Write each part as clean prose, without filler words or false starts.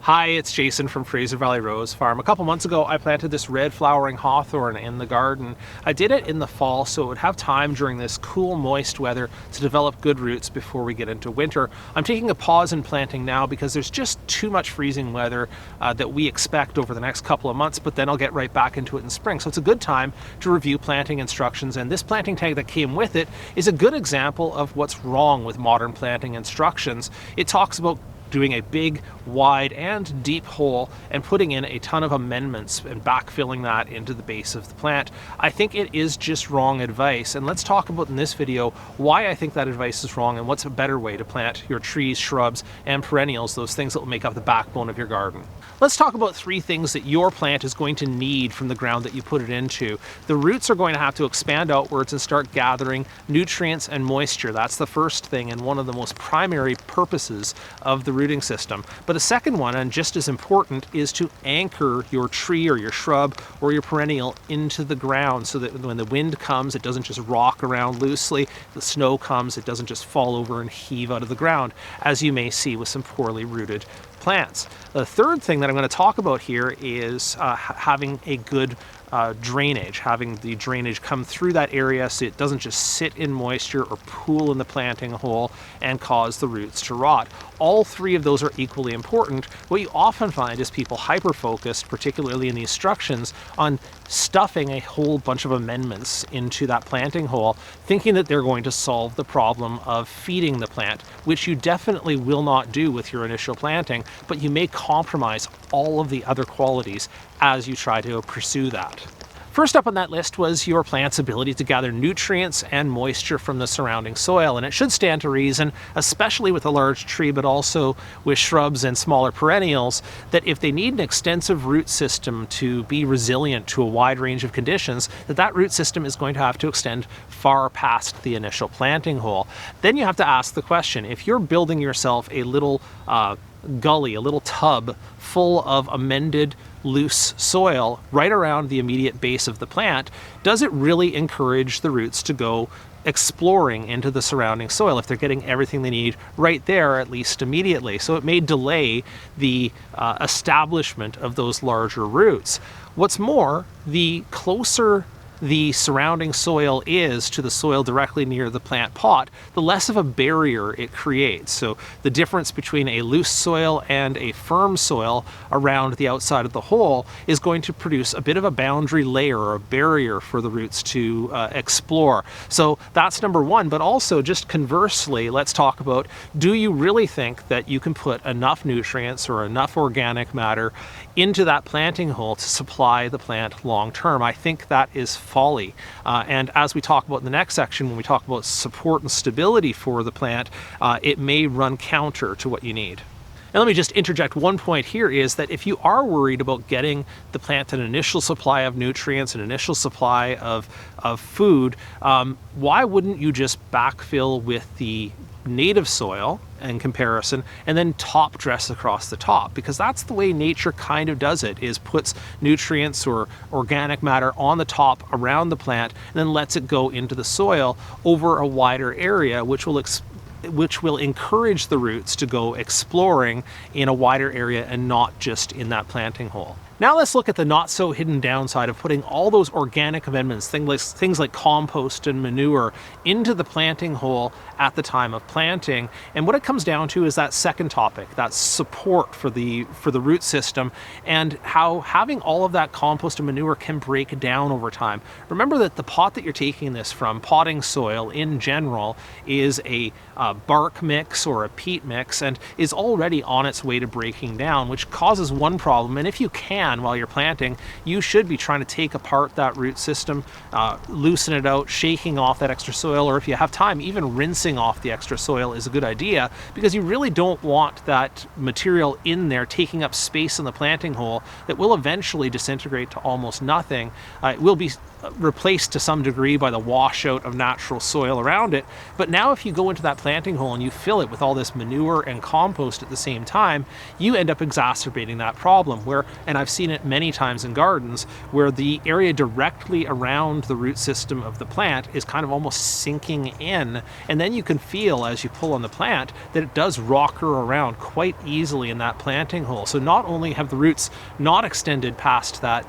Hi, it's Jason from Fraser Valley Rose Farm. A couple months ago, I planted this red flowering hawthorn in the garden. I did it in the fall so it would have time during this cool, moist weather to develop good roots before we get into winter. I'm taking a pause in planting now because there's just too much freezing weather that we expect over the next couple of months, but then I'll get right back into it in spring. So it's a good time to review planting instructions, and this planting tag that came with it is a good example of what's wrong with modern planting instructions. It talks about doing a big, wide, and deep hole and putting in a ton of amendments and backfilling that into the base of the plant. I think it is just wrong advice, and let's talk about in this video why I think that advice is wrong and what's a better way to plant your trees, shrubs, and perennials, those things that will make up the backbone of your garden. Let's talk about three things that your plant is going to need from the ground that you put it into. The roots are going to have to expand outwards and start gathering nutrients and moisture. That's the first thing and one of the most primary purposes of the rooting system. But a second one, and just as important, is to anchor your tree or your shrub or your perennial into the ground so that when the wind comes, it doesn't just rock around loosely. The snow comes, it doesn't just fall over and heave out of the ground, as you may see with some poorly rooted plants. The third thing that I'm going to talk about here is having a good drainage, having the drainage come through that area so it doesn't just sit in moisture or pool in the planting hole and cause the roots to rot. All three of those are equally important. What you often find is people hyper-focused, particularly in the instructions, on stuffing a whole bunch of amendments into that planting hole, thinking that they're going to solve the problem of feeding the plant, which you definitely will not do with your initial planting, but you may compromise all of the other qualities as you try to pursue that. First up on that list was your plant's ability to gather nutrients and moisture from the surrounding soil, and it should stand to reason, especially with a large tree but also with shrubs and smaller perennials, that if they need an extensive root system to be resilient to a wide range of conditions, that root system is going to have to extend far past the initial planting hole. Then you have to ask the question, if you're building yourself a little gully, a little tub full of amended loose soil right around the immediate base of the plant, does it really encourage the roots to go exploring into the surrounding soil if they're getting everything they need right there, at least immediately? So it may delay the establishment of those larger roots. What's more, the closer the surrounding soil is to the soil directly near the plant pot, the less of a barrier it creates. So the difference between a loose soil and a firm soil around the outside of the hole is going to produce a bit of a boundary layer or a barrier for the roots to explore. So that's number one, but also just conversely, let's talk about, do you really think that you can put enough nutrients or enough organic matter into that planting hole to supply the plant long term? I think that is folly. And as we talk about in the next section, when we talk about support and stability for the plant, it may run counter to what you need. And let me just interject one point here is that if you are worried about getting the plant an initial supply of nutrients, an initial supply of food, why wouldn't you just backfill with the native soil in comparison and then top dress across the top? Because that's the way nature kind of does it, is puts nutrients or organic matter on the top around the plant and then lets it go into the soil over a wider area, which will encourage the roots to go exploring in a wider area and not just in that planting hole. Now let's look at the not so hidden downside of putting all those organic amendments, things like compost and manure, into the planting hole at the time of planting. And what it comes down to is that second topic, that support for the root system, and how having all of that compost and manure can break down over time. Remember that the pot that you're taking this from, potting soil in general, is a bark mix or a peat mix and is already on its way to breaking down, which causes one problem. And if you can, while you're planting, you should be trying to take apart that root system, loosen it out, shaking off that extra soil, or if you have time, even rinsing off the extra soil is a good idea, because you really don't want that material in there taking up space in the planting hole that will eventually disintegrate to almost nothing. It will be replaced to some degree by the washout of natural soil around it. But now if you go into that planting hole and you fill it with all this manure and compost at the same time, you end up exacerbating that problem where, and I've seen it many times in gardens, where the area directly around the root system of the plant is kind of almost sinking in. And then you can feel as you pull on the plant that it does rocker around quite easily in that planting hole. So not only have the roots not extended past that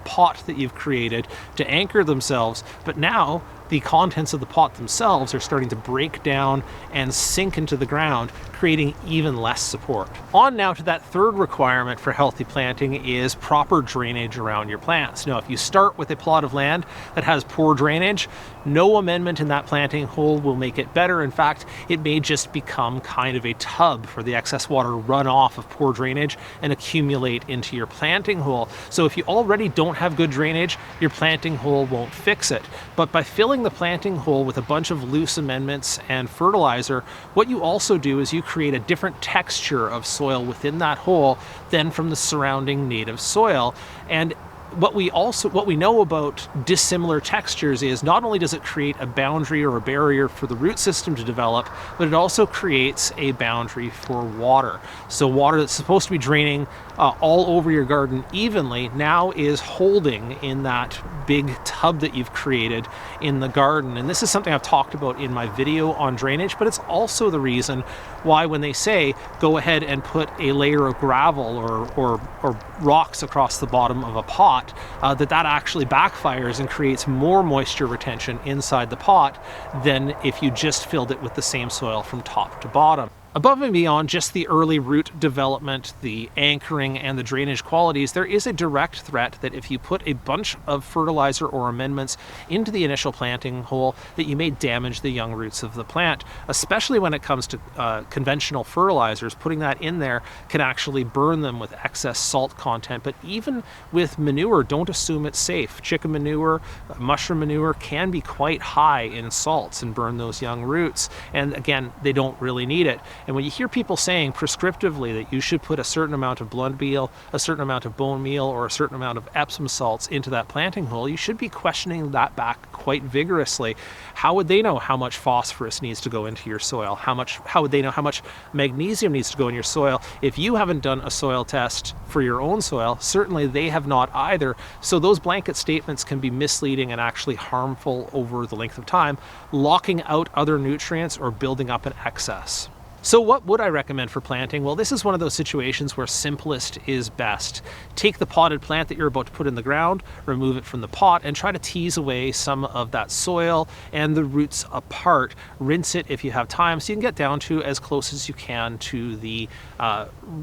pot that you've created to anchor themselves, but now the contents of the pot themselves are starting to break down and sink into the ground, creating even less support. On now to that third requirement for healthy planting is proper drainage around your plants. Now, if you start with a plot of land that has poor drainage, no amendment in that planting hole will make it better. In fact, it may just become kind of a tub for the excess water to run off of poor drainage and accumulate into your planting hole. So if you already don't have good drainage, your planting hole won't fix it. But by filling the planting hole with a bunch of loose amendments and fertilizer, what you also do is you create a different texture of soil within that hole than from the surrounding native soil. And what we know about dissimilar textures is not only does it create a boundary or a barrier for the root system to develop, but it also creates a boundary for water. So water that's supposed to be draining all over your garden evenly now is holding in that big tub that you've created in the garden. And this is something I've talked about in my video on drainage, but it's also the reason why when they say go ahead and put a layer of gravel or rocks across the bottom of a pot, that actually backfires and creates more moisture retention inside the pot than if you just filled it with the same soil from top to bottom. Above and beyond just the early root development, the anchoring, and the drainage qualities, there is a direct threat that if you put a bunch of fertilizer or amendments into the initial planting hole, that you may damage the young roots of the plant, especially when it comes to conventional fertilizers. Putting that in there can actually burn them with excess salt content. But even with manure, don't assume it's safe. Chicken manure, mushroom manure can be quite high in salts and burn those young roots. And again, they don't really need it. And when you hear people saying prescriptively that you should put a certain amount of blood meal, a certain amount of bone meal, or a certain amount of Epsom salts into that planting hole, you should be questioning that back quite vigorously. How would they know how much phosphorus needs to go into your soil? How would they know how much magnesium needs to go in your soil? If you haven't done a soil test for your own soil, certainly they have not either. So those blanket statements can be misleading and actually harmful over the length of time, locking out other nutrients or building up an excess. So what would I recommend for planting? Well, this is one of those situations where simplest is best. Take the potted plant that you're about to put in the ground, remove it from the pot, and try to tease away some of that soil and the roots apart. Rinse it if you have time so you can get down to as close as you can to the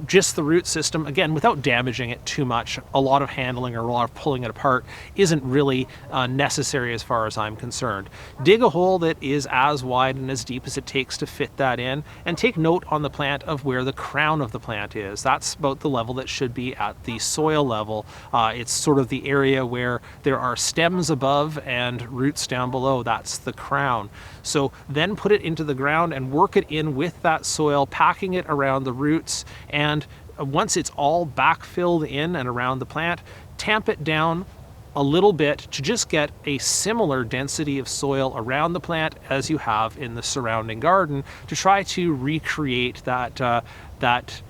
just the root system, again, without damaging it too much. A lot of handling or a lot of pulling it apart isn't really necessary as far as I'm concerned. Dig a hole that is as wide and as deep as it takes to fit that in, and take note on the plant of where the crown of the plant is. That's about the level that should be at the soil level. It's sort of the area where there are stems above and roots down below. That's the crown. So then put it into the ground and work it in with that soil, packing it around the roots. And once it's all backfilled in and around the plant, tamp it down a little bit to just get a similar density of soil around the plant as you have in the surrounding garden, to try to recreate that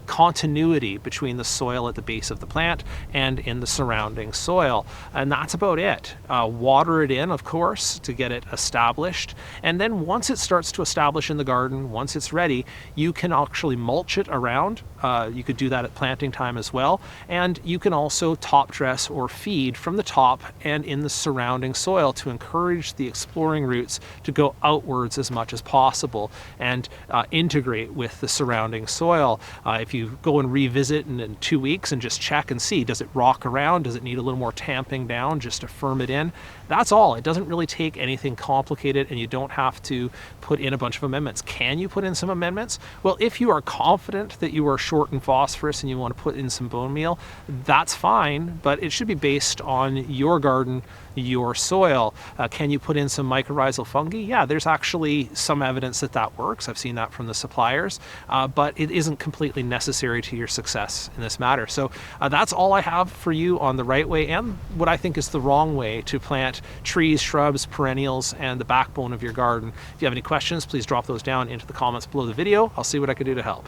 continuity between the soil at the base of the plant and in the surrounding soil. And that's about it. Water it in, of course, to get it established. And then once it starts to establish in the garden, once it's ready, you can actually mulch it around. You could do that at planting time as well. And you can also top dress or feed from the top and in the surrounding soil to encourage the exploring roots to go outwards as much as possible and integrate with the surrounding soil. If you go and revisit in 2 weeks and just check and see, does it rock around? Does it need a little more tamping down just to firm it in? That's all. It doesn't really take anything complicated, and you don't have to put in a bunch of amendments. Can you put in some amendments? Well, if you are confident that you are short in phosphorus and you want to put in some bone meal, that's fine, but it should be based on your garden, your soil. Can you put in some mycorrhizal fungi? Yeah, there's actually some evidence that that works. I've seen that from the suppliers, but it isn't completely necessary to your success in this matter. So that's all I have for you on the right way and what I think is the wrong way to plant trees, shrubs, perennials, and the backbone of your garden. If you have any questions, please drop those down into the comments below the video. I'll see what I can do to help.